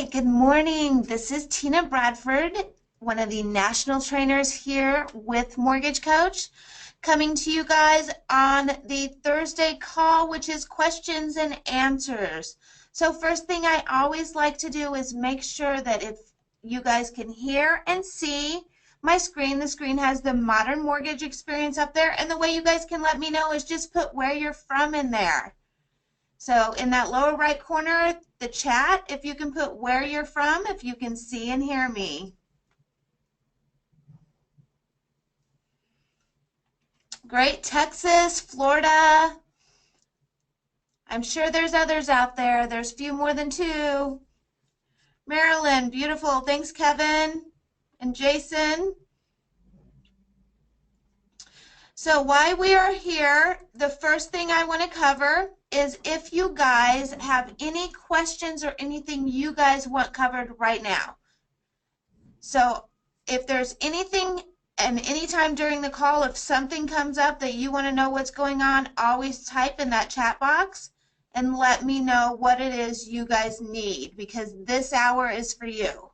Good morning. This is Tina Bradford, one of the national trainers here with Mortgage Coach, coming to you guys on the Thursday call, which is questions and answers. So first thing I always like to do is make sure that if you guys can hear and see my screen, the screen has the Modern Mortgage Experience up there, and the way you guys can let me know is just put where you're from in there. So in that lower right corner, the chat, if you can put where you're from, if you can see and hear me. Great. Texas, Florida. I'm sure there's others out there. There's few more than two. Maryland, beautiful. Thanks, Kevin and Jason. So why we are here, the first thing I want to cover is if you guys have any questions or anything you guys want covered right now. So if there's anything and anytime during the call, if something comes up that you want to know what's going on, always type in that chat box and let me know what it is you guys need, because this hour is for you.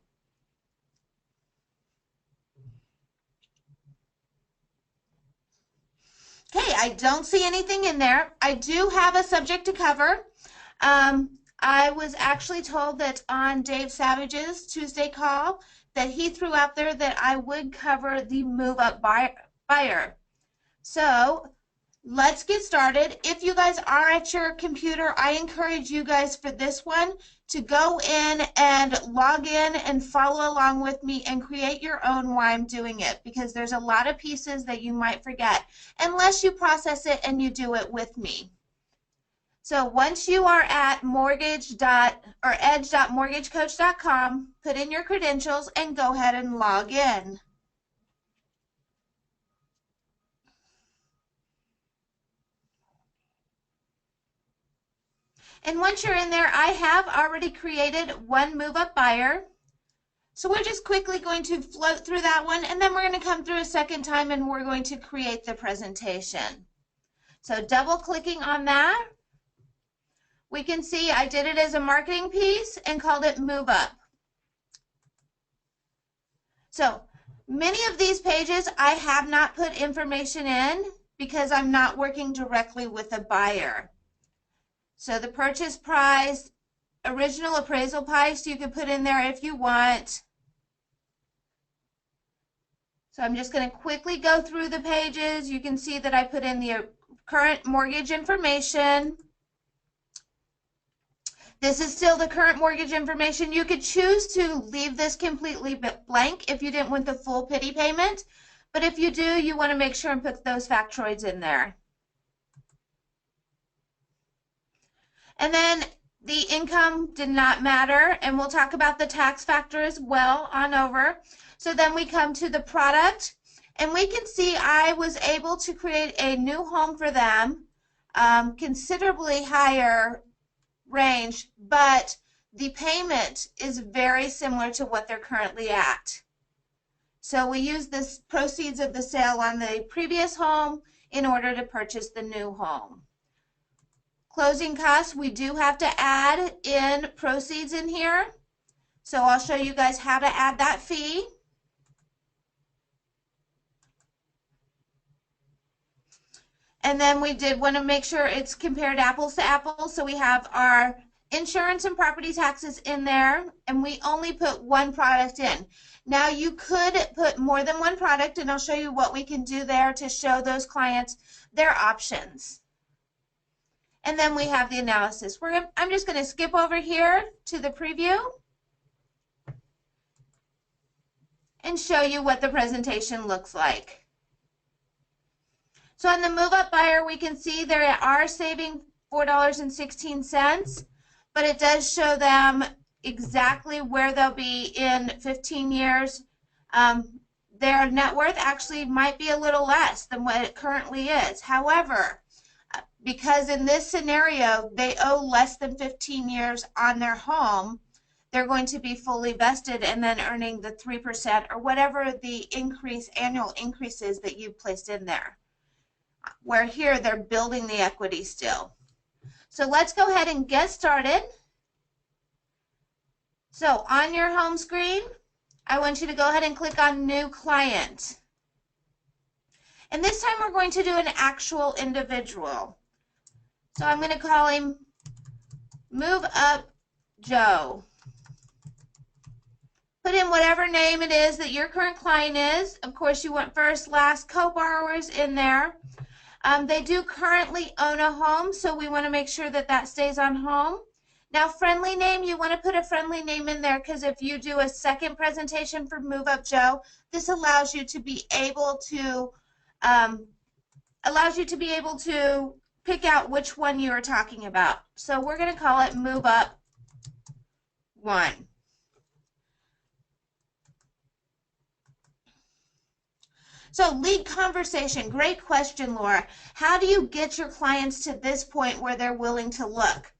Okay, I don't see anything in there. I do have a subject to cover. I was actually told that on Dave Savage's Tuesday call that he threw out there that I would cover the move-up buyer. So let's get started. If you guys are at your computer, I encourage you guys for this one to go in and log in and follow along with me and create your own while I'm doing it, because there's a lot of pieces that you might forget unless you process it and you do it with me. So once you are at edge.mortgagecoach.com, put in your credentials and go ahead and log in. And once you're in there, I have already created one move-up buyer. So we're just quickly going to float through that one, and then we're going to come through a second time and we're going to create the presentation. So double clicking on that, we can see I did it as a marketing piece and called it Move Up. So many of these pages I have not put information in because I'm not working directly with a buyer. So the purchase price, original appraisal price, you can put in there if you want. So I'm just going to quickly go through the pages. You can see that I put in the current mortgage information. This is still the current mortgage information. You could choose to leave this completely blank if you didn't want the full pity payment. But if you do, you want to make sure and put those factoids in there. And then the income did not matter, and we'll talk about the tax factor as well on over. So then we come to the product, and we can see I was able to create a new home for them, considerably higher range, but the payment is very similar to what they're currently at. So we use this proceeds of the sale on the previous home in order to purchase the new home. Closing costs, we do have to add in proceeds in here. So I'll show you guys how to add that fee. And then we did want to make sure it's compared apples to apples. So we have our insurance and property taxes in there, and we only put one product in. Now you could put more than one product, and I'll show you what we can do there to show those clients their options. And then we have the analysis. I'm just going to skip over here to the preview and show you what the presentation looks like. So on the move-up buyer, we can see they are saving $4.16, but it does show them exactly where they'll be in 15 years. Their net worth actually might be a little less than what it currently is. However, because in this scenario, they owe less than 15 years on their home, they're going to be fully vested and then earning the 3% or whatever the annual increase is that you placed in there. Where here they're building the equity still. So let's go ahead and get started. So on your home screen, I want you to go ahead and click on New Client. And this time we're going to do an actual individual. So I'm going to call him Move Up Joe. Put in whatever name it is that your current client is. Of course, you want first, last, co-borrowers in there. They do currently own a home, so we want to make sure that that stays on home. Now, friendly name, you want to put a friendly name in there because if you do a second presentation for Move Up Joe, this allows you to be able to pick out which one you are talking about. So we're going to call it Move Up 1. So lead conversation, great question, Laura. How do you get your clients to this point where they're willing to look?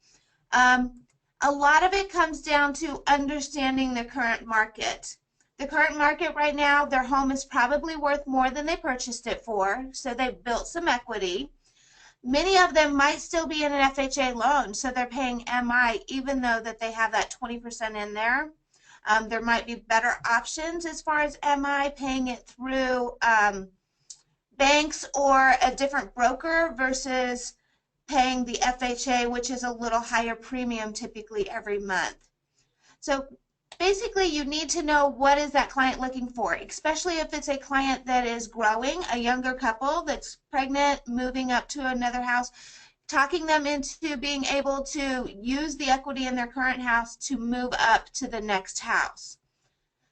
A lot of it comes down to understanding the current market. The current market right now, their home is probably worth more than they purchased it for, so they've built some equity. Many of them might still be in an FHA loan, so they're paying MI even though that they have that 20% in there. There might be better options as far as MI, paying it through banks or a different broker versus paying the FHA, which is a little higher premium typically every month. So basically you need to know what is that client looking for, especially if it's a client that is growing, a younger couple that's pregnant, moving up to another house, talking them into being able to use the equity in their current house to move up to the next house.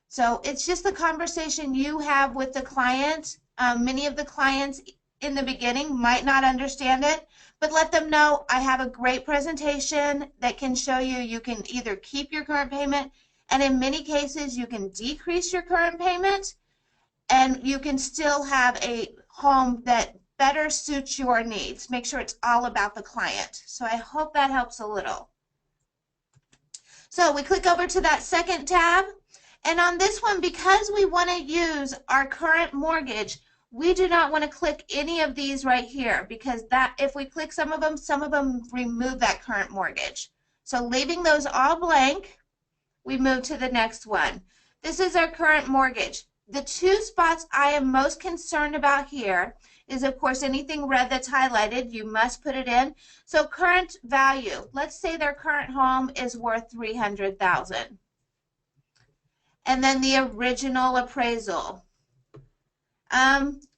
So it's just the conversation you have with the client. Many of the clients in the beginning might not understand it, but let them know I have a great presentation that can show you can either keep your current payment, and in many cases you can decrease your current payment and you can still have a home that better suits your needs. Make sure it's all about the client. So I hope that helps a little. So we click over to that second tab, and on this one, because we want to use our current mortgage, we do not want to click any of these right here, because that if we click some of them remove that current mortgage. So leaving those all blank, we move to the next one. This is our current mortgage. The two spots I am most concerned about here is, of course, anything red that's highlighted, you must put it in. So current value, let's say their current home is worth $300,000. And then the original appraisal.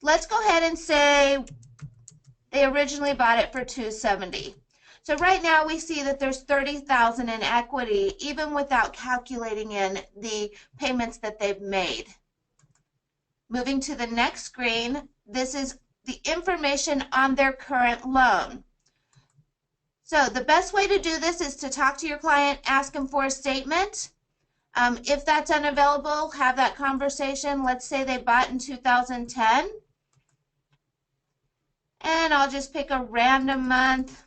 Let's go ahead and say they originally bought it for $270,000. So right now we see that there's $30,000 in equity, even without calculating in the payments that they've made. Moving to the next screen, this is the information on their current loan. So the best way to do this is to talk to your client, ask them for a statement. If that's unavailable, have that conversation. Let's say they bought in 2010. And I'll just pick a random month.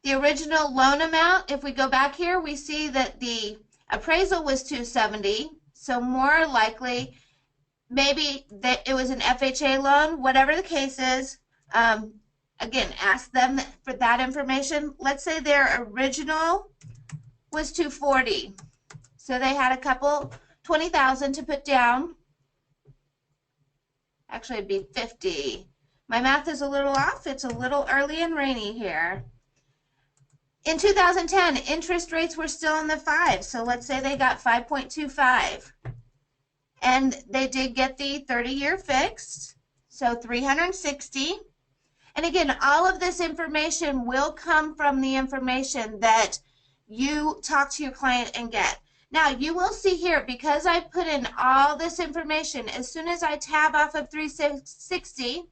The original loan amount, if we go back here, we see that the appraisal was $270,000. So more likely, maybe that it was an FHA loan, whatever the case is. Again, ask them for that information. Let's say their original was $240,000. So they had a couple, $20,000 to put down. Actually, it'd be $50,000. My math is a little off. It's a little early and rainy here. In 2010, interest rates were still in the 5s. So let's say they got 5.25. And they did get the 30-year fixed. So $360,000. And again, all of this information will come from the information that you talk to your client and get. Now, you will see here, because I put in all this information, as soon as I tab off of 360,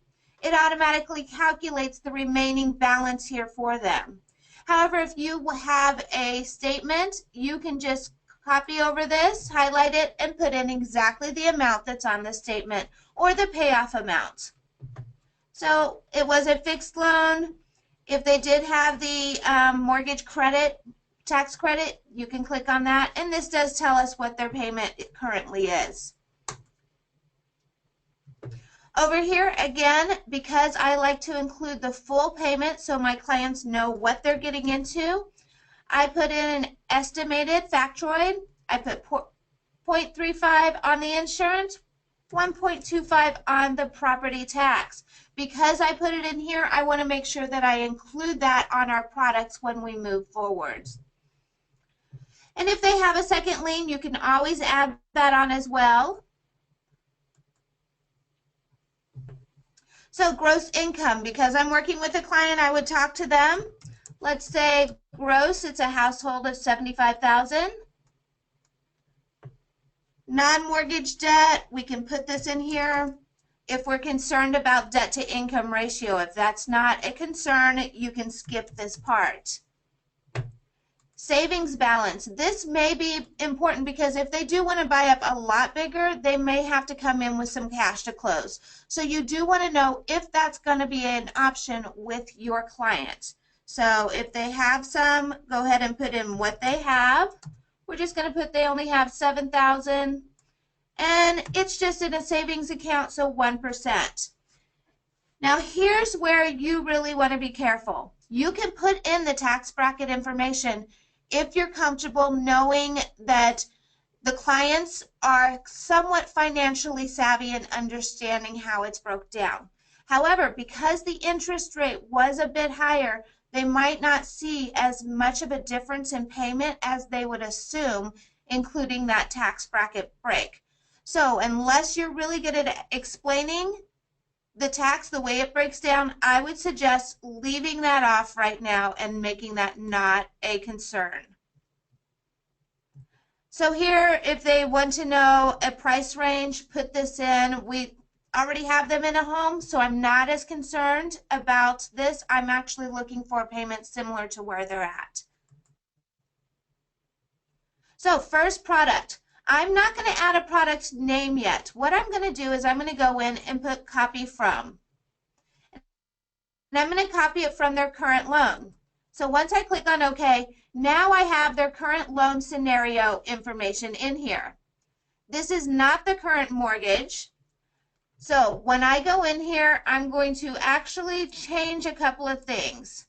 it automatically calculates the remaining balance here for them. However, if you have a statement, you can just copy over this, highlight it, and put in exactly the amount that's on the statement or the payoff amount. So it was a fixed loan. If they did have the mortgage credit, tax credit, you can click on that. And this does tell us what their payment currently is. Over here, again, because I like to include the full payment so my clients know what they're getting into, I put in an estimated factoid. I put 0.35 on the insurance, 1.25 on the property tax. Because I put it in here, I want to make sure that I include that on our products when we move forwards. And if they have a second lien, you can always add that on as well. So gross income, because I'm working with a client, I would talk to them. Let's say gross, it's a household of $75,000. Non-mortgage debt, we can put this in here if we're concerned about debt to income ratio. If that's not a concern, you can skip this part. Savings balance. This may be important because if they do want to buy up a lot bigger, they may have to come in with some cash to close. So you do want to know if that's going to be an option with your client. So if they have some, go ahead and put in what they have. We're just going to put they only have $7,000, and it's just in a savings account, so 1%. Now here's where you really want to be careful. You can put in the tax bracket information if you're comfortable knowing that the clients are somewhat financially savvy and understanding how it's broke down. However, because the interest rate was a bit higher, they might not see as much of a difference in payment as they would assume, including that tax bracket break. So unless you're really good at explaining the tax, the way it breaks down, I would suggest leaving that off right now and making that not a concern. So here, if they want to know a price range, put this in. We already have them in a home, so I'm not as concerned about this. I'm actually looking for a payment similar to where they're at. So first product. I'm not going to add a product name yet. What I'm going to do is I'm going to go in and put copy from. And I'm going to copy it from their current loan. So once I click on OK, now I have their current loan scenario information in here. This is not the current mortgage. So when I go in here, I'm going to actually change a couple of things.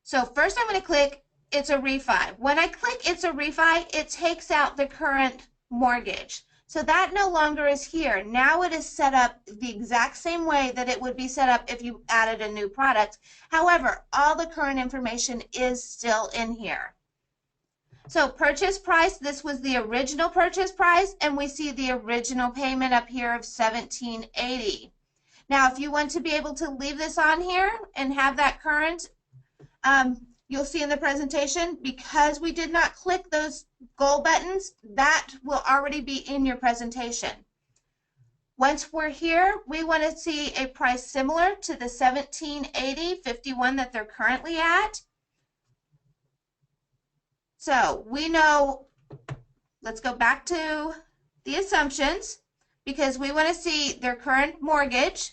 So first I'm going to click it's a refi. When I click it's a refi, it takes out the current mortgage. So that no longer is here. Now it is set up the exact same way that it would be set up if you added a new product. However, all the current information is still in here. So purchase price, this was the original purchase price, and we see the original payment up here of $1,780. Now, if you want to be able to leave this on here and have that current, you'll see in the presentation, because we did not click those goal buttons, that will already be in your presentation. Once we're here, we want to see a price similar to the $1,780.51 that they're currently at. So we know, let's go back to the assumptions, because we want to see their current mortgage.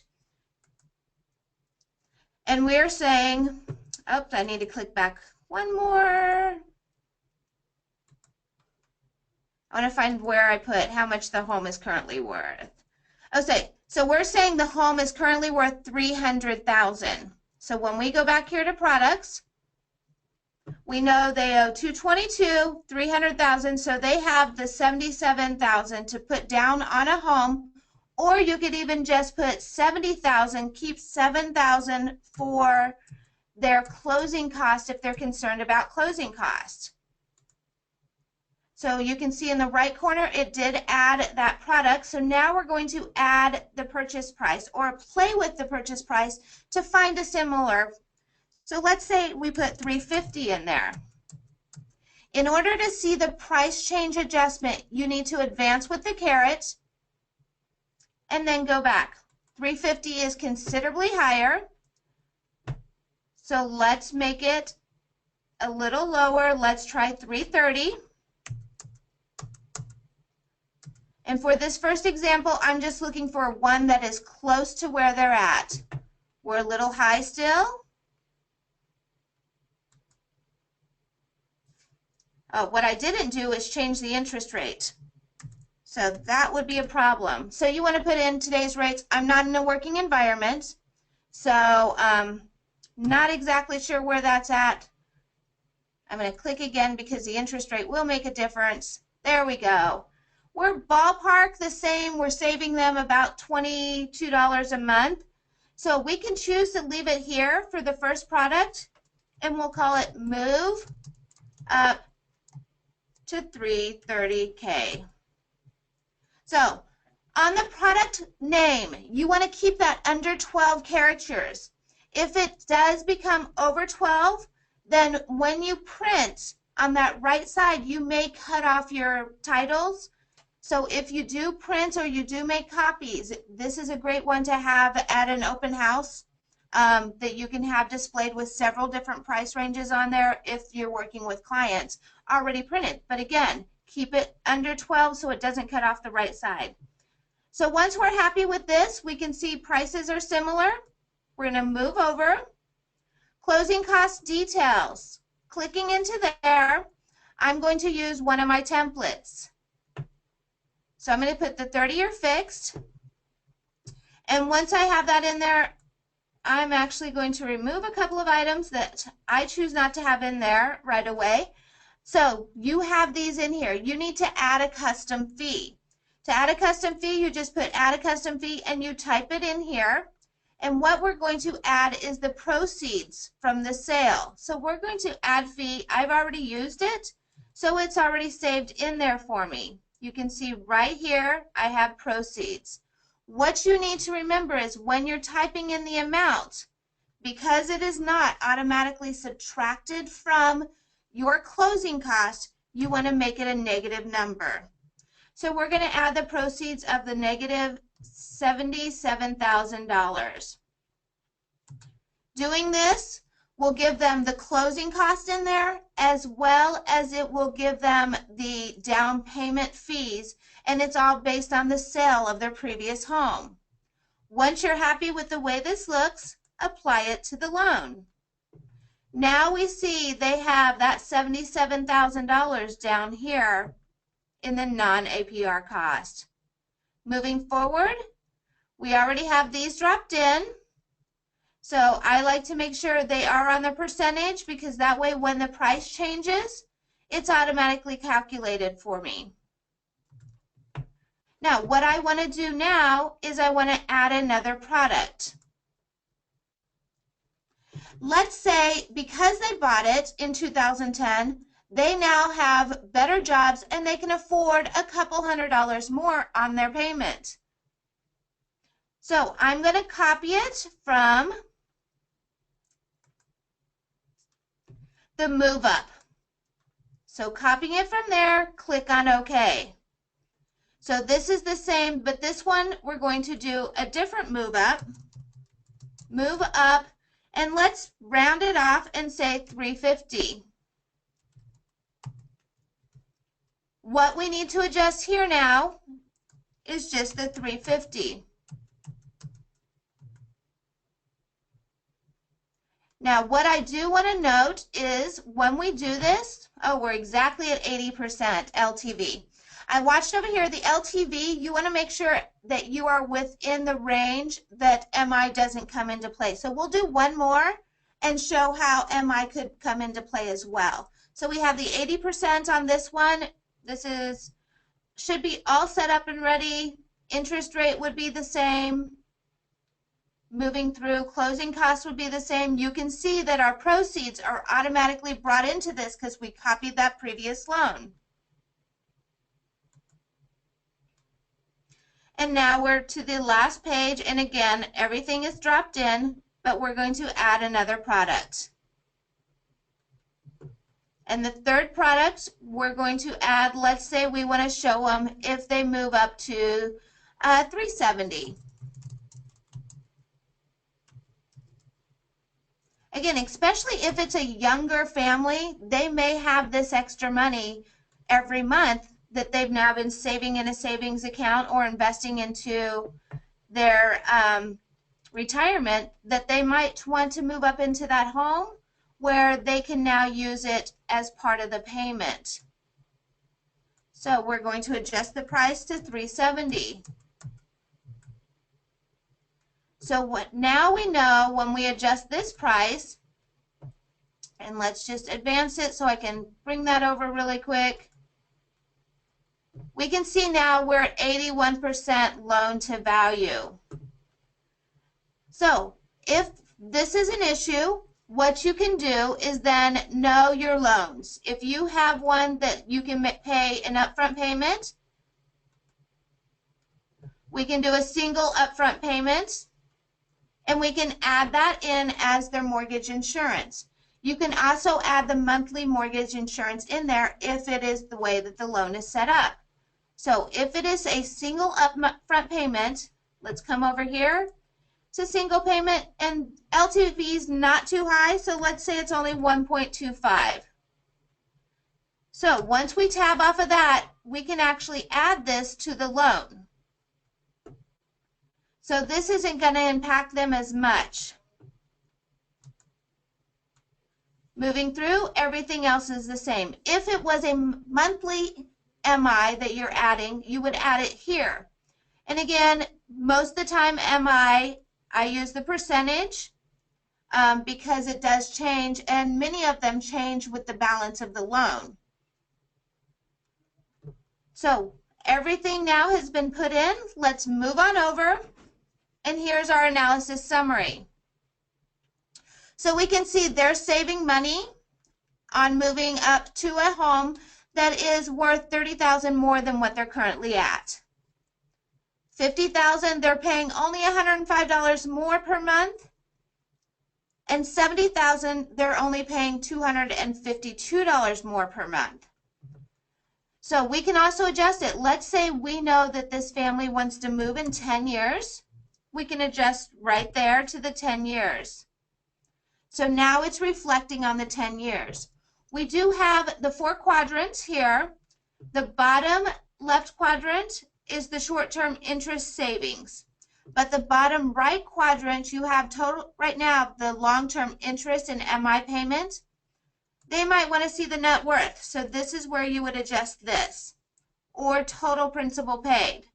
And we're saying, oops, I need to click back one more. I want to find where I put how much the home is currently worth. Okay, so we're saying the home is currently worth $300,000. So when we go back here to products, we know they owe $222, $300,000, so they have the $77,000 to put down on a home, or you could even just put $70,000, keep $7,000 for their closing costs if they're concerned about closing costs. So you can see in the right corner it did add that product. So now we're going to add the purchase price or play with the purchase price to find a similar. So let's say we put $350 in there. In order to see the price change adjustment, you need to advance with the caret and then go back. $350 is considerably higher. So let's make it a little lower. Let's try $330. And for this first example, I'm just looking for one that is close to where they're at. We're a little high still. Oh, what I didn't do is change the interest rate. So that would be a problem. So you want to put in today's rates. I'm not in a working environment, so not exactly sure where that's at. I'm going to click again because the interest rate will make a difference. There we go. We're ballpark the same. We're saving them about $22 a month. So we can choose to leave it here for the first product, and we'll call it Move Up to 330K. So on the product name, you want to keep that under 12 characters. If it does become over 12, then when you print on that right side, you may cut off your titles. So if you do print or you do make copies, this is a great one to have at an open house that you can have displayed with several different price ranges on there if you're working with clients already printed. But again, keep it under 12 so it doesn't cut off the right side. So once we're happy with this, we can see prices are similar. We're going to move over. Closing cost details. Clicking into there, I'm going to use one of my templates. So I'm going to put the 30-year fixed. And once I have that in there, I'm actually going to remove a couple of items that I choose not to have in there right away. So you have these in here. You need to add a custom fee. To add a custom fee, you just put add a custom fee and you type it in here. And what we're going to add is the proceeds from the sale. So we're going to add fee. I've already used it, so it's already saved in there for me. You can see right here, I have proceeds. What you need to remember is when you're typing in the amount, because it is not automatically subtracted from your closing cost, you want to make it a negative number. So we're going to add the proceeds of the negative $77,000. Doing this will give them the closing cost in there, as well as it will give them the down payment fees, and it's all based on the sale of their previous home. Once you're happy with the way this looks, apply it to the loan. Now we see they have that $77,000 down here in the non-APR cost. Moving forward, we already have these dropped in. So I like to make sure they are on the percentage because that way when the price changes, it's automatically calculated for me. Now what I want to do now is I want to add another product. Let's say because they bought it in 2010, they now have better jobs and they can afford a couple $100 more on their payment. So I'm going to copy it from the Move Up. So copying it from there, click on OK. So this is the same, but this one we're going to do a different Move Up, and let's round it off and say 350. What we need to adjust here now is just the 350. Now, what I do want to note is when we do this, we're exactly at 80% LTV. I watched over here the LTV. You want to make sure that you are within the range that MI doesn't come into play. So we'll do one more and show how MI could come into play as well. So we have the 80% on this one. This should be all set up and ready. Interest rate would be the same. Moving through, closing costs would be the same. You can see that our proceeds are automatically brought into this because we copied that previous loan. And now we're to the last page, and again, everything is dropped in, but we're going to add another product. And the third product we're going to add, let's say we want to show them if they move up to 370. Again, especially if it's a younger family, they may have this extra money every month that they've now been saving in a savings account or investing into their retirement that they might want to move up into that home where they can now use it as part of the payment. So we're going to adjust the price to $370. So now we know when we adjust this price, and let's just advance it so I can bring that over really quick. We can see now we're at 81% loan to value. So if this is an issue, what you can do is then know your loans. If you have one that you can pay an upfront payment, we can do a single upfront payment, and we can add that in as their mortgage insurance. You can also add the monthly mortgage insurance in there if it is the way that the loan is set up. So if it is a single upfront payment, let's come over here. It's a single payment, and LTV is not too high, so let's say it's only 1.25. So once we tab off of that, we can actually add this to the loan. So this isn't going to impact them as much. Moving through, everything else is the same. If it was a monthly MI that you're adding, you would add it here. And again, most of the time MI, I use the percentage because it does change, and many of them change with the balance of the loan. So everything now has been put in. Let's move on over, and here's our analysis summary. So we can see they're saving money on moving up to a home that is worth $30,000 more than what they're currently at. $50,000, they're paying only $105 more per month, and $70,000, they're only paying $252 more per month. So we can also adjust it. Let's say we know that this family wants to move in 10 years. We can adjust right there to the 10 years. So now it's reflecting on the 10 years. We do have the 4 quadrants here. The bottom left quadrant is the short-term interest savings. But the bottom right quadrant, you have total, right now, the long-term interest and MI payment. They might want to see the net worth. So this is where you would adjust this. Or total principal paid.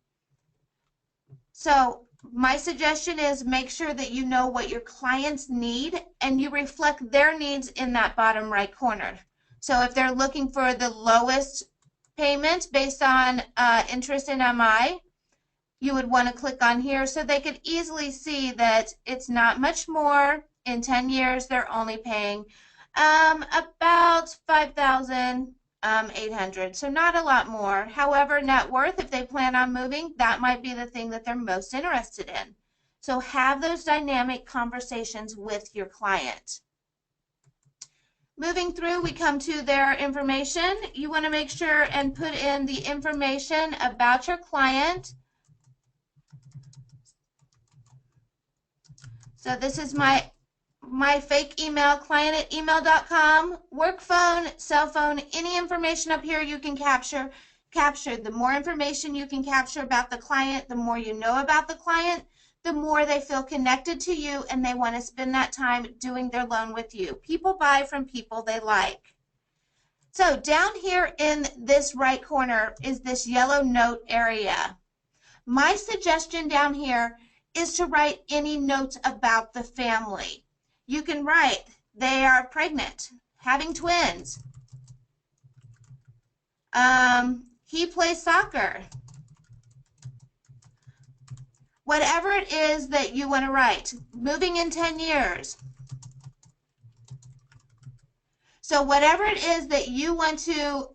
So my suggestion is make sure that you know what your clients need and you reflect their needs in that bottom right corner. So if they're looking for the lowest payment based on interest in MI, you would want to click on here so they could easily see that it's not much more. In 10 years, they're only paying about $5,800, so not a lot more. However, net worth, if they plan on moving, that might be the thing that they're most interested in. So have those dynamic conversations with your client. Moving through, we come to their information. You want to make sure and put in the information about your client. So this is my fake email, client@email.com, work phone, cell phone, any information up here you can capture. The more information you can capture about the client, the more you know about the client, the more they feel connected to you and they want to spend that time doing their loan with you. People buy from people they like. So down here in this right corner is this yellow note area. My suggestion down here is to write any notes about the family. You can write, they are pregnant, having twins. He plays soccer. Whatever it is that you want to write. Moving in 10 years. So whatever it is that you want to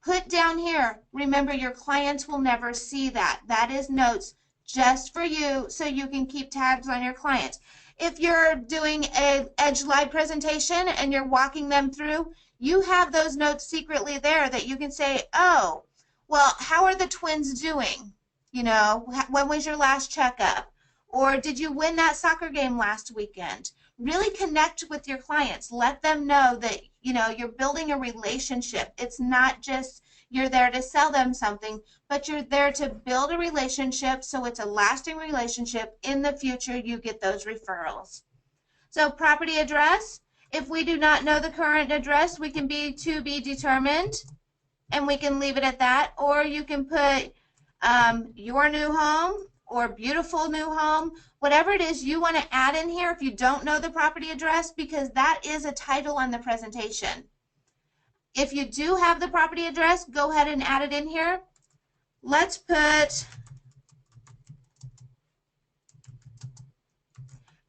put down here, remember your clients will never see that. That is notes just for you so you can keep tabs on your clients. If you're doing an Edge Live presentation and you're walking them through, you have those notes secretly there that you can say, oh, well, how are the twins doing? You know, when was your last checkup? Or did you win that soccer game last weekend? Really connect with your clients. Let them know that, you know, you're building a relationship. It's not just you're there to sell them something, but you're there to build a relationship so it's a lasting relationship. In the future, you get those referrals. So property address, if we do not know the current address, we can be to be determined. and we can leave it at that. Or you can put your new home or beautiful new home, whatever it is you want to add in here if you don't know the property address, because that is a title on the presentation. If you do have the property address, go ahead and add it in here. Let's put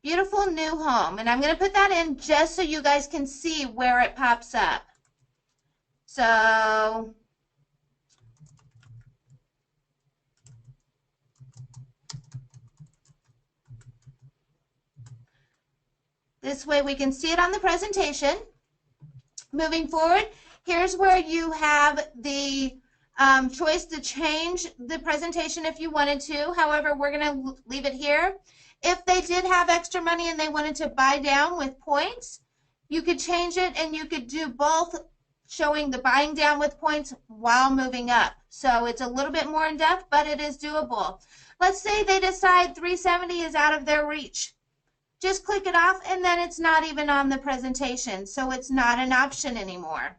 beautiful new home, and I'm going to put that in just so you guys can see where it pops up. So this way we can see it on the presentation. Moving forward, here's where you have the choice to change the presentation if you wanted to. However, we're going to leave it here. If they did have extra money and they wanted to buy down with points, you could change it, and you could do both, showing the buying down with points while moving up. So it's a little bit more in depth, but it is doable. Let's say they decide 370 is out of their reach. Just click it off, and then it's not even on the presentation, so it's not an option anymore.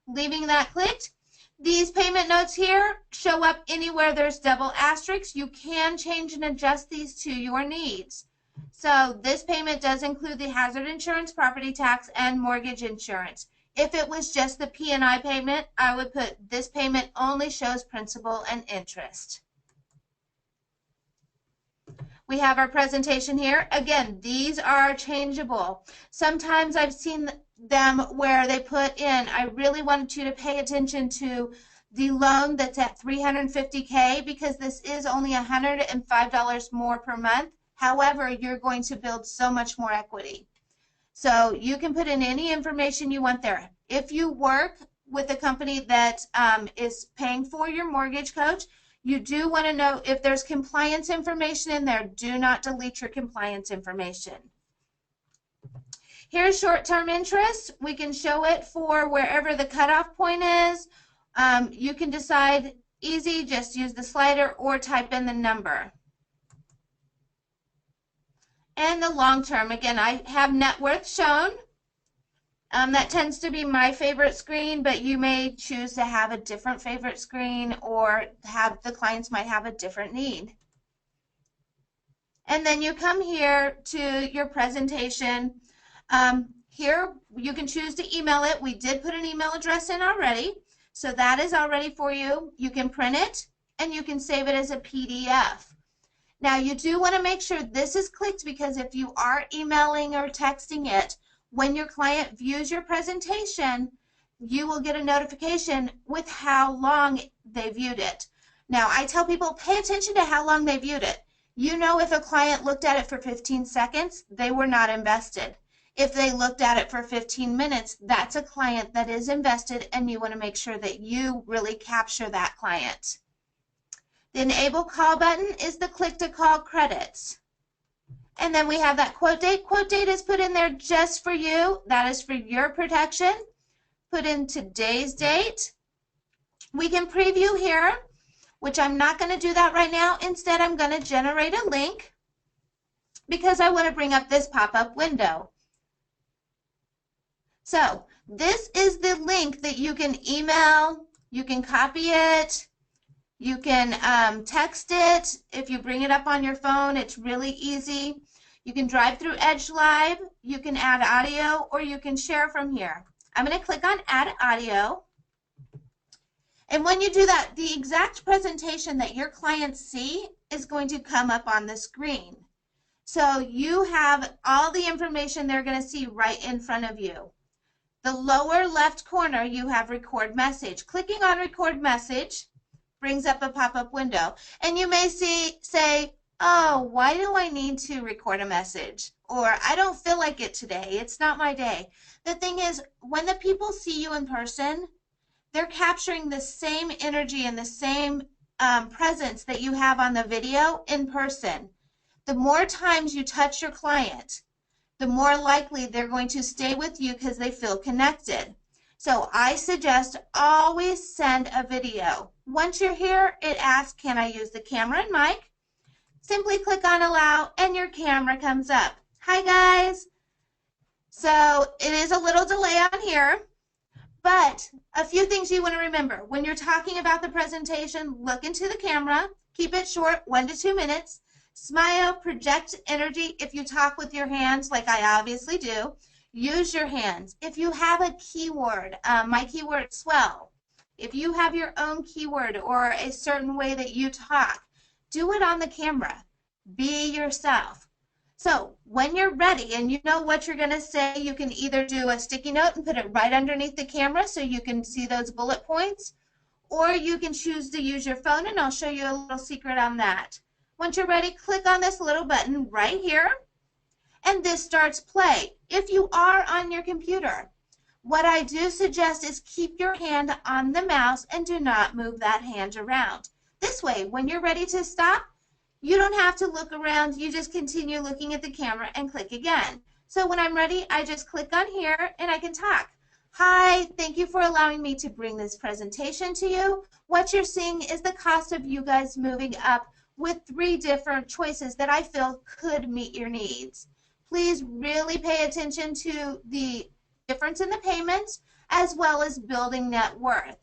Leaving that clicked. These payment notes here show up anywhere there's double asterisks. You can change and adjust these to your needs. So this payment does include the hazard insurance, property tax, and mortgage insurance. If it was just the P&I payment, I would put this payment only shows principal and interest. We have our presentation here. Again, these are changeable. Sometimes I've seen them where they put in, I really wanted you to pay attention to the loan that's at $350K, because this is only $105 more per month. However, you're going to build so much more equity. So you can put in any information you want there. If you work with a company that is paying for your mortgage coach, you do want to know if there's compliance information in there. Do not delete your compliance information. Here's short-term interest. We can show it for wherever the cutoff point is. You can decide easy, just use the slider or type in the number. And the long-term, again, I have net worth shown. That tends to be my favorite screen, but you may choose to have a different favorite screen, or have the clients might have a different need. And then you come here to your presentation. Here you can choose to email it. We did put an email address in already, so that is already for you. You can print it, and you can save it as a PDF. Now you do want to make sure this is clicked, because if you are emailing or texting it, when your client views your presentation, you will get a notification with how long they viewed it. Now, I tell people, pay attention to how long they viewed it. You know, if a client looked at it for 15 seconds, they were not invested. If they looked at it for 15 minutes, that's a client that is invested, and you want to make sure that you really capture that client. The enable call button is the click to call credits. And then we have that quote date. Quote date is put in there just for you. That is for your protection. Put in today's date. We can preview here, which I'm not going to do that right now. Instead, I'm going to generate a link, because I want to bring up this pop-up window. So this is the link that you can email. You can copy it. You can text it. If you bring it up on your phone, it's really easy. You can drive through Edge Live. You can add audio, or you can share from here. I'm going to click on Add Audio. And when you do that, the exact presentation that your clients see is going to come up on the screen. So you have all the information they're going to see right in front of you. The lower left corner, you have Record Message. Clicking on Record Message brings up a pop-up window. And you may say, oh, why do I need to record a message? Or I don't feel like it today. It's not my day. The thing is, when the people see you in person, they're capturing the same energy and the same presence that you have on the video in person. The more times you touch your client, the more likely they're going to stay with you, because they feel connected. So I suggest always send a video. Once you're here, it asks, can I use the camera and mic? Simply click on allow, and your camera comes up. Hi guys. So it is a little delay on here, But a few things you want to remember. When you're talking about the presentation, look into the camera. Keep it short, 1 to 2 minutes. Smile, project energy. If you talk with your hands, like I obviously do, use your hands. If you have a keyword, my keyword swell. If you have your own keyword or a certain way that you talk, do it on the camera. Be yourself. So when you're ready and you know what you're going to say, you can either do a sticky note and put it right underneath the camera so you can see those bullet points, or you can choose to use your phone, and I'll show you a little secret on that. Once you're ready, click on this little button right here, and this starts play. If you are on your computer, what I do suggest is keep your hand on the mouse and do not move that hand around. This way, when you're ready to stop, you don't have to look around. You just continue looking at the camera and click again. So when I'm ready, I just click on here and I can talk. Hi, thank you for allowing me to bring this presentation to you. What you're seeing is the cost of you guys moving up with 3 different choices that I feel could meet your needs. Please really pay attention to the difference in the payments as well as building net worth.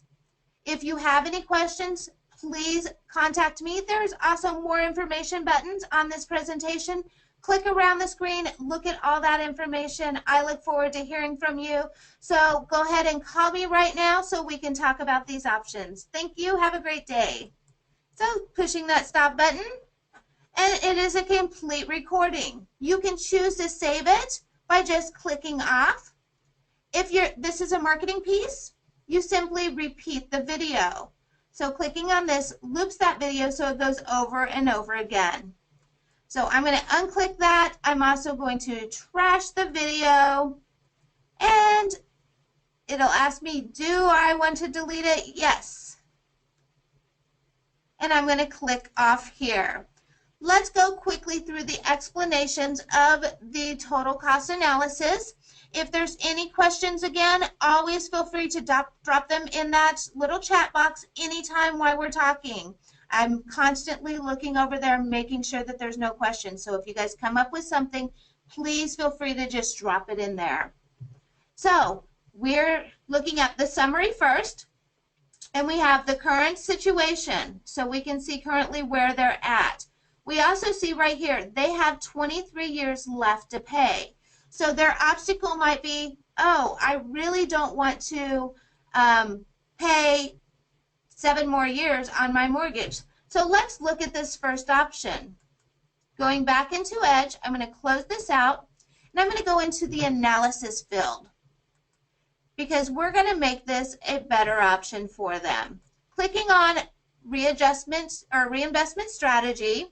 If you have any questions, please contact me. There's also more information buttons on this presentation. Click around the screen, look at all that information. I look forward to hearing from you. So go ahead and call me right now so we can talk about these options. Thank you. Have a great day. So pushing that stop button, and it is a complete recording. You can choose to save it by just clicking off. If this is a marketing piece, you simply repeat the video. So clicking on this loops that video so it goes over and over again. So I'm going to unclick that. I'm also going to trash the video, and it'll ask me, do I want to delete it? Yes. And I'm going to click off here. Let's go quickly through the explanations of the total cost analysis. If there's any questions, again, always feel free to drop them in that little chat box anytime while we're talking. I'm constantly looking over there, making sure that there's no questions. So if you guys come up with something, please feel free to just drop it in there. So we're looking at the summary first, and we have the current situation. So we can see currently where they're at. We also see right here, they have 23 years left to pay. So their obstacle might be, oh, I really don't want to pay 7 more years on my mortgage. So let's look at this first option. Going back into Edge, I'm going to close this out, and I'm going to go into the analysis field because we're going to make this a better option for them. Clicking on readjustment or reinvestment strategy,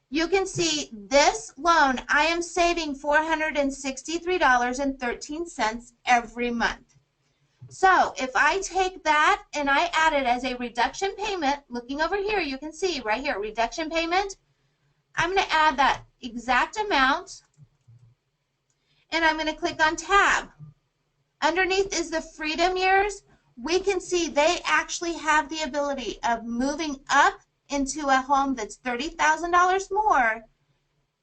you can see this loan, I am saving $463.13 every month. So if I take that and I add it as a reduction payment, looking over here, you can see right here, reduction payment, I'm going to add that exact amount, and I'm going to click on tab. Underneath is the freedom years. We can see they actually have the ability of moving up into a home that's $30,000 more,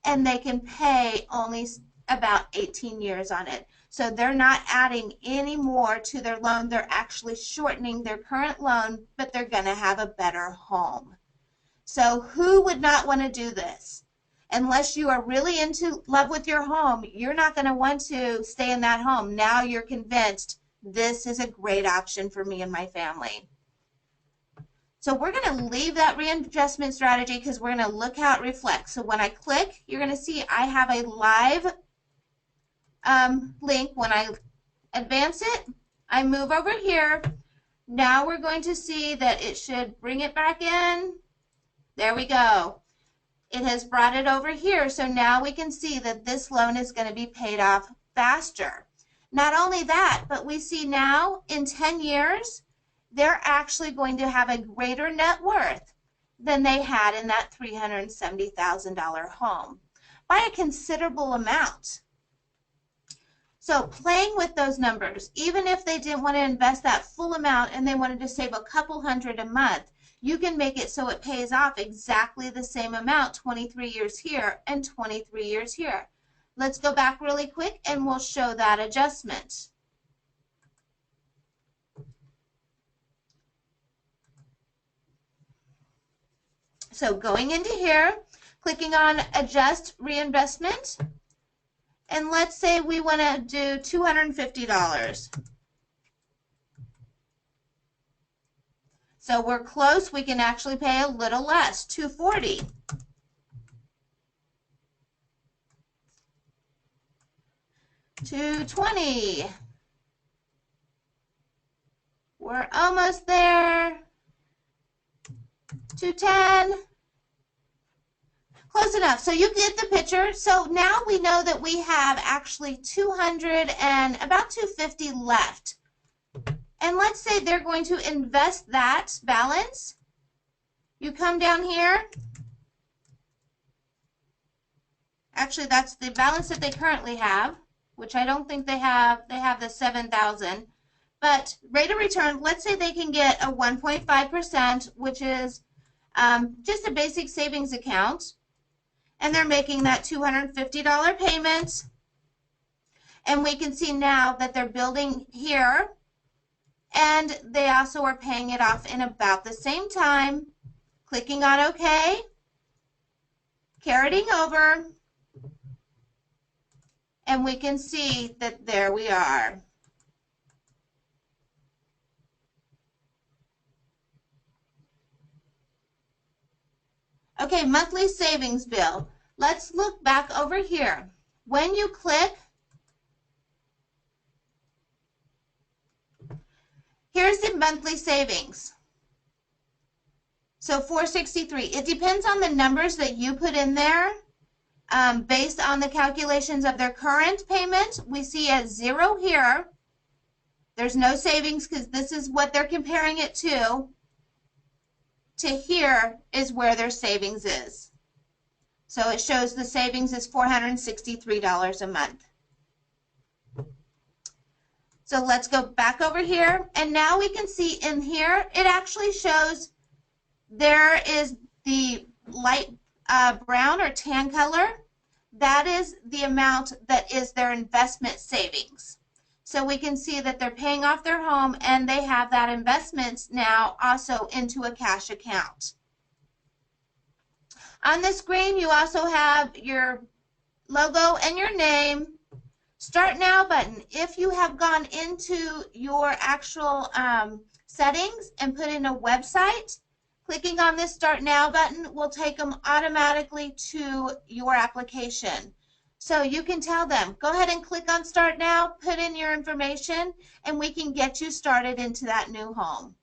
and they can pay only about 18 years on it. So they're not adding any more to their loan. They're actually shortening their current loan, but they're going to have a better home. So who would not want to do this? Unless you are really into love with your home, you're not going to want to stay in that home. Now you're convinced this is a great option for me and my family. So we're going to leave that readjustment strategy because we're going to look how it reflects. So when I click, you're going to see I have a live link. When I advance it, I move over here. Now we're going to see that it should bring it back in. There we go. It has brought it over here. So now we can see that this loan is going to be paid off faster. Not only that, but we see now in 10 years, they're actually going to have a greater net worth than they had in that $370,000 home by a considerable amount. So playing with those numbers, even if they didn't want to invest that full amount and they wanted to save a couple hundred a month, you can make it so it pays off exactly the same amount, 23 years here and 23 years here. Let's go back really quick and we'll show that adjustment. So going into here, clicking on adjust reinvestment, and let's say we want to do $250. So we're close. We can actually pay a little less, $240. $220. We're almost there. $210. Close enough. So you get the picture. So now we know that we have actually 200 and about 250 left. And let's say they're going to invest that balance. You come down here. Actually, that's the balance that they currently have, which I don't think they have. They have the 7,000. But rate of return, let's say they can get a 1.5%, which is just a basic savings account. And they're making that $250 payment. And we can see now that they're building here. And they also are paying it off in about the same time. Clicking on OK. Carroting over. And we can see that there we are. Okay, monthly savings bill. Let's look back over here. When you click, here's the monthly savings. So $463. It depends on the numbers that you put in there. Based on the calculations of their current payment, we see a 0 here. There's no savings because this is what they're comparing it to. To here is where their savings is. So it shows the savings is $463 a month. So let's go back over here, and now we can see in here it actually shows there is the light brown or tan color. That is the amount that is their investment savings. So we can see that they're paying off their home and they have that investment now also into a cash account. On the screen you also have your logo and your name. Start Now button. If you have gone into your actual settings and put in a website, clicking on this Start Now button will take them automatically to your application. So you can tell them, go ahead and click on Start Now, put in your information, and we can get you started into that new home.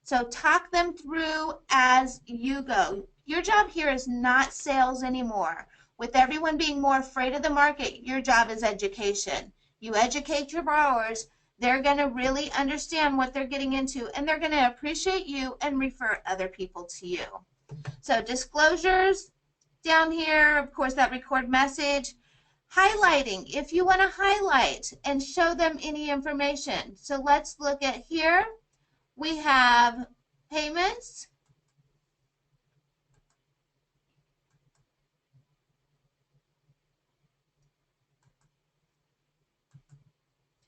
So talk them through as you go. Your job here is not sales anymore. With everyone being more afraid of the market, your job is education. You educate your borrowers, they're going to really understand what they're getting into, and they're going to appreciate you and refer other people to you. So disclosures down here, of course, that record message. Highlighting, if you want to highlight and show them any information. So let's look at here. We have payments.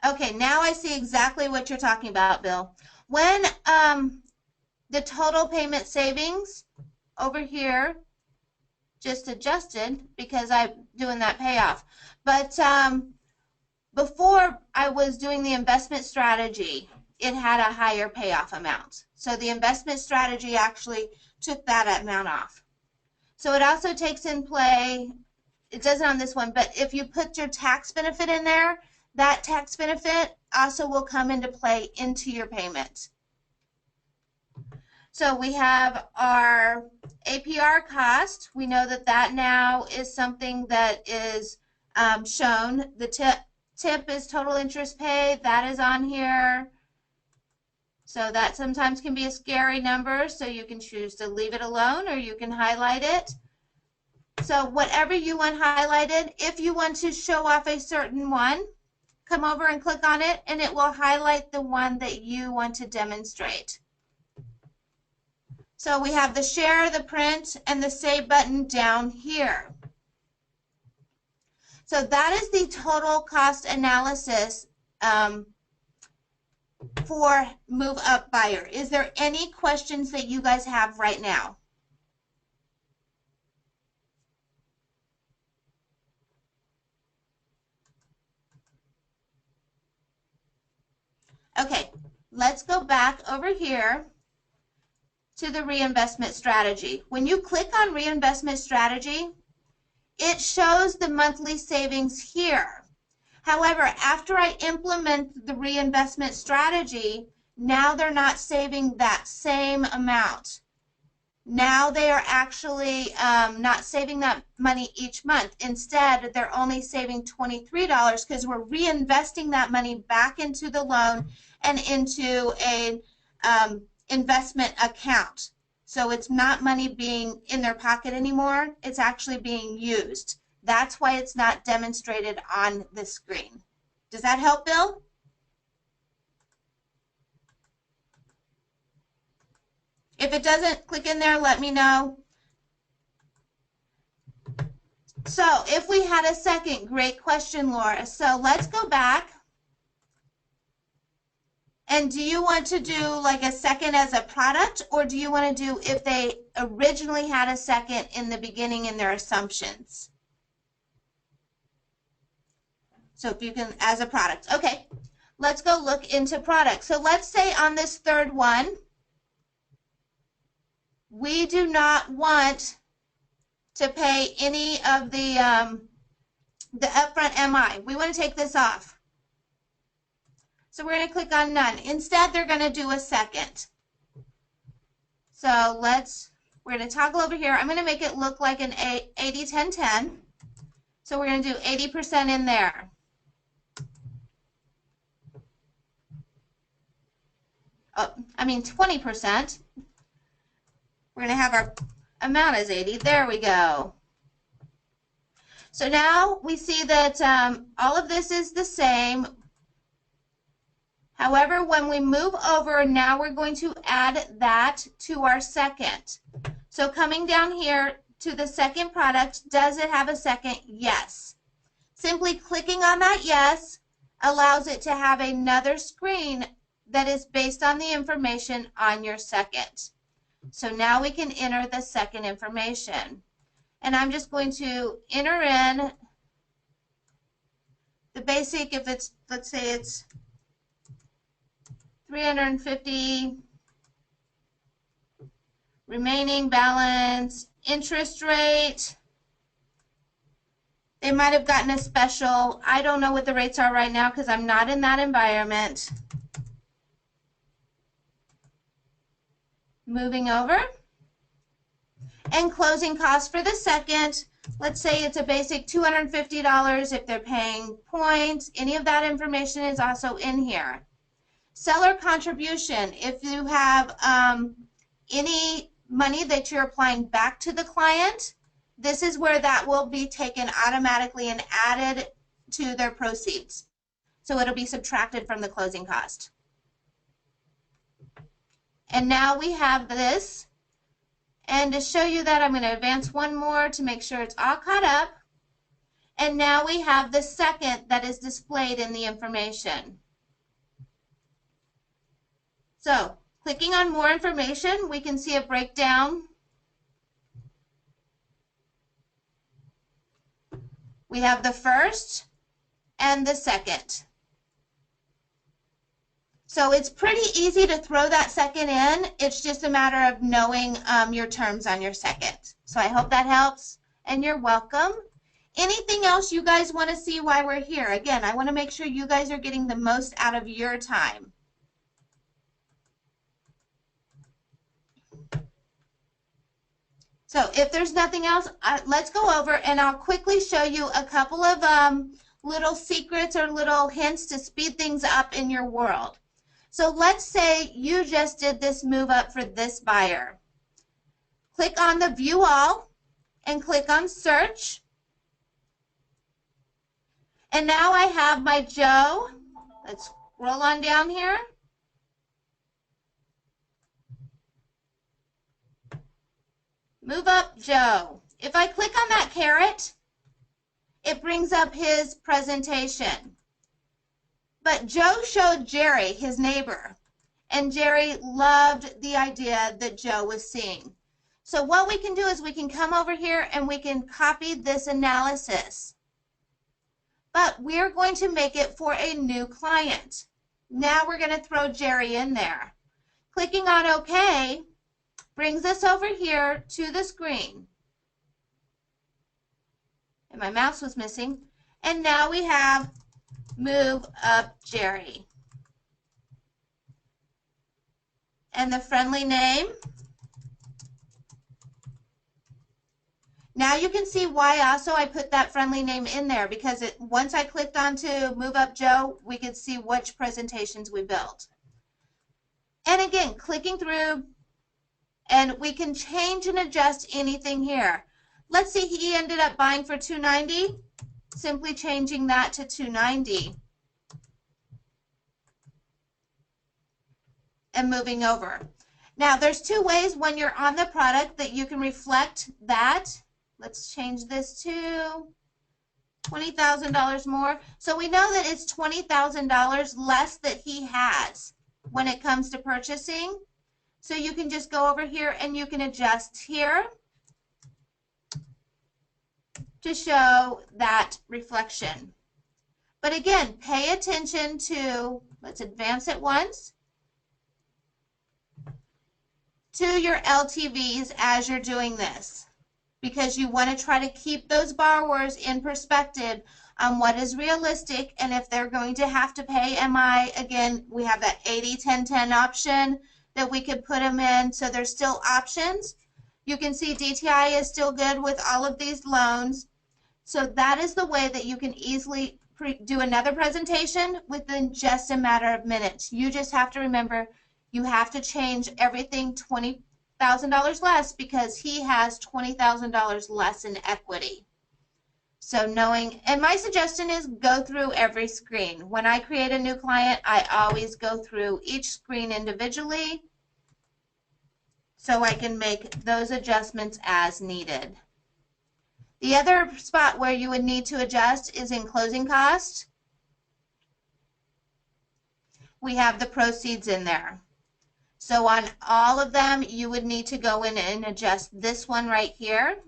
Okay, now I see exactly what you're talking about, Bill. When the total payment savings over here just adjusted because I'm doing that payoff. But before I was doing the investment strategy, it had a higher payoff amount. So the investment strategy actually took that amount off. So it also takes in play, it doesn't on this one, but if you put your tax benefit in there, that tax benefit also will come into play into your payment. So we have our APR cost. We know that that now is something that is shown. The tip is total interest paid. That is on here. So that sometimes can be a scary number, so you can choose to leave it alone or you can highlight it. So whatever you want highlighted, if you want to show off a certain one, come over and click on it and it will highlight the one that you want to demonstrate. So we have the share, the print, and the save button down here. So that is the total cost analysis for Move Up Buyer. Is there any questions that you guys have right now? Okay, let's go back over here to the reinvestment strategy. When you click on reinvestment strategy, it shows the monthly savings here. However, after I implement the reinvestment strategy, now they're not saving that same amount. Now they are actually not saving that money each month. Instead, they're only saving $23 because we're reinvesting that money back into the loan and into an investment account. So it's not money being in their pocket anymore. It's actually being used. That's why it's not demonstrated on the screen. Does that help, Bill? If it doesn't, click in there, let me know. So if we had a second, great question, Laura. So let's go back. And do you want to do like a second as a product, or do you want to do if they originally had a second in the beginning in their assumptions? So if you can, as a product. Okay, let's go look into products. So let's say on this third one, we do not want to pay any of the upfront MI. We want to take this off. So we're going to click on none. Instead, they're going to do a second. So we're going to toggle over here. I'm going to make it look like an 80-10-10. So we're going to do 80% in there. Oh, I mean 20%. We're going to have our amount as 80. There we go. So now we see that all of this is the same. However, when we move over, now we're going to add that to our second. So coming down here to the second product, does it have a second? Yes. Simply clicking on that yes allows it to have another screen that is based on the information on your second. So now we can enter the second information. And I'm just going to enter in the basic, if it's, let's say it's 350 remaining balance, interest rate. They might have gotten a special. I don't know what the rates are right now because I'm not in that environment. Moving over. And closing costs for the second. Let's say it's a basic $250 if they're paying points. Any of that information is also in here. Seller contribution. If you have any money that you're applying back to the client, this is where that will be taken automatically and added to their proceeds. So it'll be subtracted from the closing cost. And now we have this. And to show you that, I'm going to advance one more to make sure it's all caught up. And now we have the second that is displayed in the information. So, clicking on more information, we can see a breakdown. We have the first and the second. So it's pretty easy to throw that second in. It's just a matter of knowing your terms on your second. So I hope that helps, and you're welcome. Anything else you guys want to see while we're here? Again, I want to make sure you guys are getting the most out of your time. So if there's nothing else, let's go over and I'll quickly show you a couple of little secrets or little hints to speed things up in your world. So let's say you just did this move up for this buyer. Click on the View All and click on Search. And now I have my Joe. Let's scroll on down here. Move up Joe. If I click on that caret, it brings up his presentation. But Joe showed Jerry, his neighbor, and Jerry loved the idea that Joe was seeing. So what we can do is we can come over here and we can copy this analysis. But we're going to make it for a new client. Now we're going to throw Jerry in there. Clicking on OK brings us over here to the screen. And my mouse was missing. And now we have Move Up Jerry. And the friendly name. Now you can see why also I put that friendly name in there, because once I clicked onto Move Up Joe, we could see which presentations we built. And again, clicking through, and we can change and adjust anything here. Let's see, he ended up buying for $290. Simply changing that to $290 and moving over. Now, there's two ways when you're on the product that you can reflect that. Let's change this to $20,000 more. So we know that it's $20,000 less that he has when it comes to purchasing. So you can just go over here and you can adjust here to show that reflection. But again, pay attention to, let's advance it once, to your LTVs as you're doing this, because you want to try to keep those borrowers in perspective on what is realistic, and if they're going to have to pay MI, again, we have that 80-10-10 option that we could put them in, so there's still options. You can see DTI is still good with all of these loans. So that is the way that you can easily do another presentation within just a matter of minutes. You just have to remember you have to change everything $20,000 less because he has $20,000 less in equity. So knowing, and my suggestion is go through every screen. When I create a new client, I always go through each screen individually so I can make those adjustments as needed. The other spot where you would need to adjust is in closing costs. We have the proceeds in there. So on all of them, you would need to go in and adjust this one right here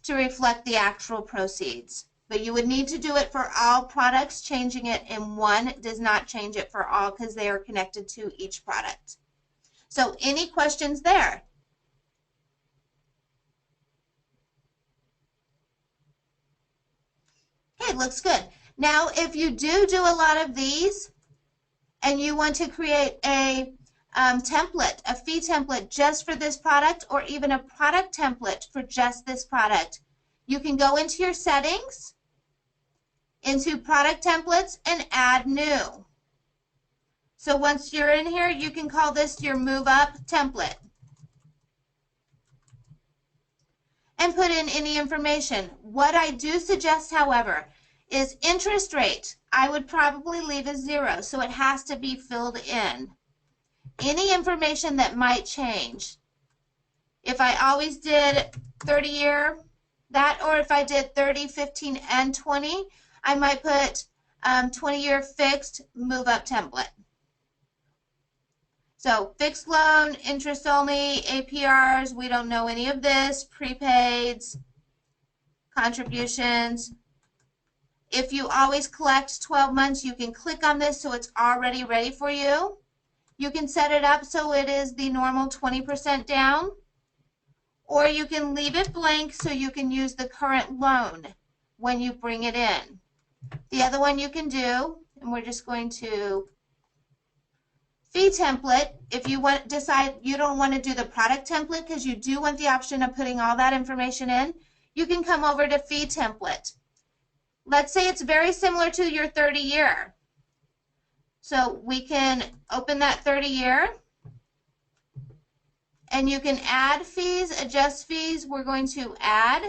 to reflect the actual proceeds. But you would need to do it for all products. Changing it in one does not change it for all because they are connected to each product. So any questions there? Okay, looks good. Now, if you do a lot of these and you want to create a template, a fee template just for this product, or even a product template for just this product, you can go into your settings, into product templates, and add new. So once you're in here, you can call this your move up template and put in any information. What I do suggest, however, is interest rate. I would probably leave as 0, so it has to be filled in. Any information that might change. If I always did 30-year, that, or if I did 30, 15, and 20, I might put 20-year fixed move up template. So fixed loan, interest only, APRs, we don't know any of this, prepaids, contributions. If you always collect 12 months, you can click on this so it's already ready for you. You can set it up so it is the normal 20% down, or you can leave it blank so you can use the current loan when you bring it in. The other one you can do, and we're just going to fee template, if you decide you don't want to do the product template because you do want the option of putting all that information in, you can come over to fee template. Let's say it's very similar to your 30-year. So we can open that 30-year, and you can add fees, adjust fees. We're going to add,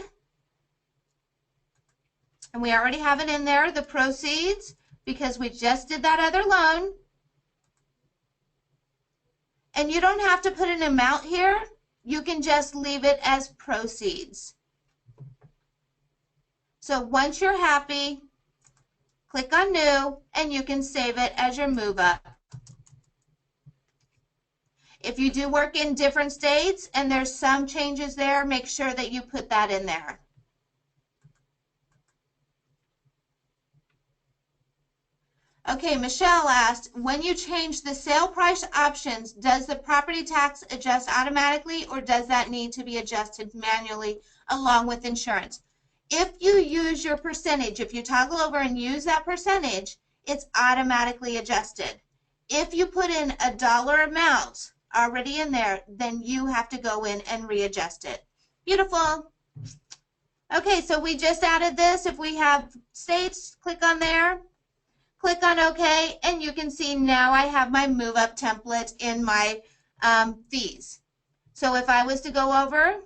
and we already have it in there, the proceeds, because we just did that other loan. And you don't have to put an amount here. You can just leave it as proceeds. So once you're happy, click on new, and you can save it as your move up. If you do work in different states and there's some changes there, make sure that you put that in there. Okay, Michelle asked, when you change the sale price options, does the property tax adjust automatically or does that need to be adjusted manually along with insurance? If you use your percentage, if you toggle over and use that percentage, it's automatically adjusted. If you put in a dollar amount already in there, then you have to go in and readjust it. Beautiful. Okay, so we just added this. If we have states, click on there. Click on OK, and you can see now I have my move up template in my fees. So if I was to go over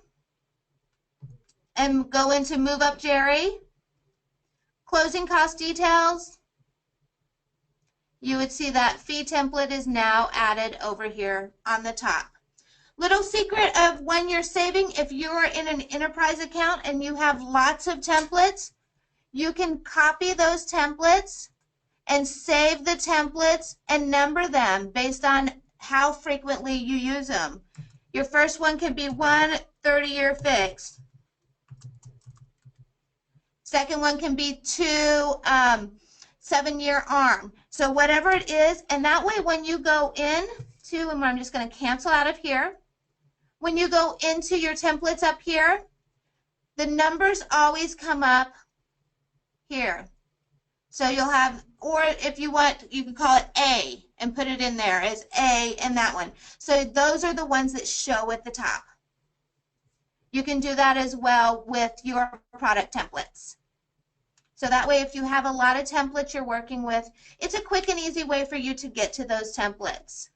and go into move up Jerry, closing cost details, you would see that fee template is now added over here on the top. Little secret of when you're saving, if you're in an enterprise account and you have lots of templates, you can copy those templates and save the templates and number them based on how frequently you use them. Your first one could be 1 30-year fix. Second one can be 2 7-year ARM. So whatever it is, and that way when you go in to, and I'm just going to cancel out of here, when you go into your templates up here, the numbers always come up here. So you'll have, or if you want, you can call it A and put it in there as A and that one. So those are the ones that show at the top. You can do that as well with your product templates. So that way, if you have a lot of templates you're working with, it's a quick and easy way for you to get to those templates.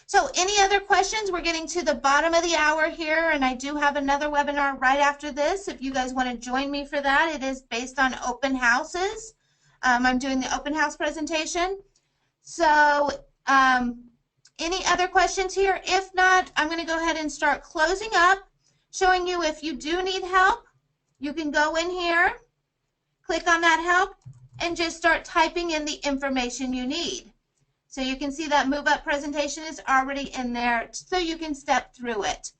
So any other questions? We're getting to the bottom of the hour here, and I do have another webinar right after this. If you guys want to join me for that, it is based on open houses. I'm doing the open house presentation. So any other questions here? If not, I'm going to go ahead and start closing up, showing you if you do need help, you can go in here, click on that help, and just start typing in the information you need. So you can see that move up presentation is already in there, so you can step through it.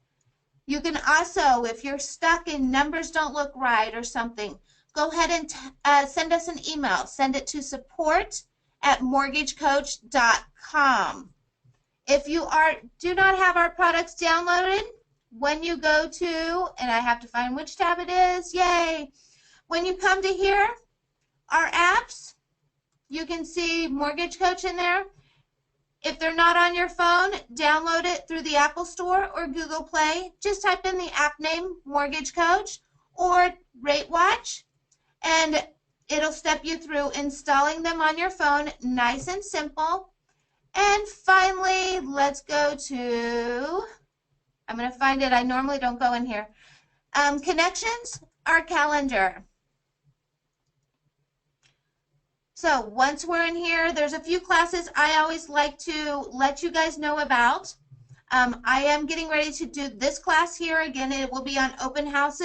You can also, if you're stuck and numbers don't look right or something, go ahead and send us an email. Send it to support@mortgagecoach.com. If you do not have our products downloaded, when you go to, and I have to find which tab it is, yay. When you come to here, our apps, you can see Mortgage Coach in there. If they're not on your phone, download it through the Apple Store or Google Play. Just type in the app name, Mortgage Coach, or Rate Watch, and it'll step you through installing them on your phone, nice and simple. And finally, let's go to, I'm going to find it. I normally don't go in here. Connections, our calendar. So once we're in here, there's a few classes I always like to let you guys know about. I am getting ready to do this class here. Again, it will be on open house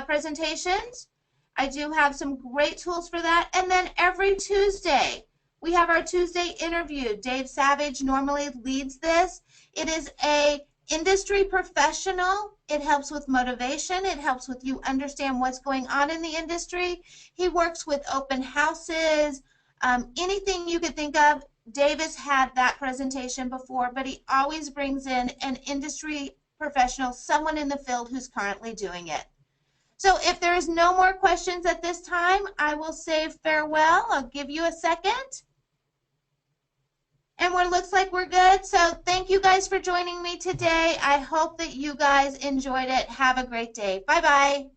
presentations. I do have some great tools for that. And then every Tuesday, we have our Tuesday interview. Dave Savage normally leads this. It is an industry professional. It helps with motivation. It helps with you understand what's going on in the industry. He works with open houses, anything you could think of. Dave has had that presentation before, but he always brings in an industry professional, someone in the field who's currently doing it. So if there is no more questions at this time, I will say farewell. I'll give you a second. And it looks like we're good. So thank you guys for joining me today. I hope that you guys enjoyed it. Have a great day. Bye-bye.